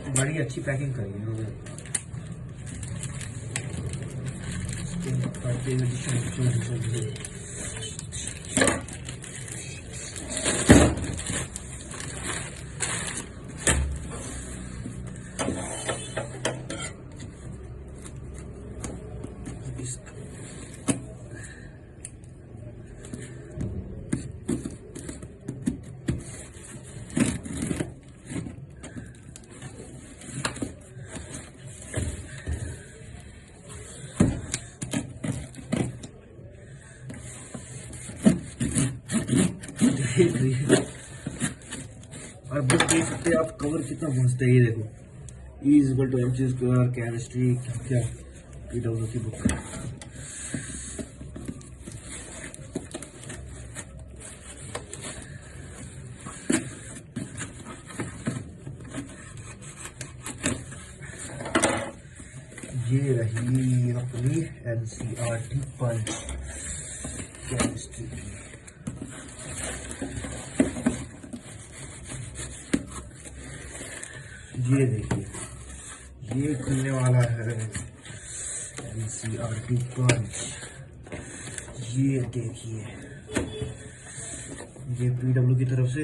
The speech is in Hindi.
बड़ी अच्छी पैकिंग करी है उन्होंने। और बुक देख सकते हैं आप, कवर कितना मस्त है। ये देखो, E = mc², केमिस्ट्री, क्या PW की बुक है। ये रही अपनी NCERT पंच केमिस्ट्री की। ये देखिए, ये खुलने वाला है NCERT पंच। ये देखिए, ये PW की तरफ से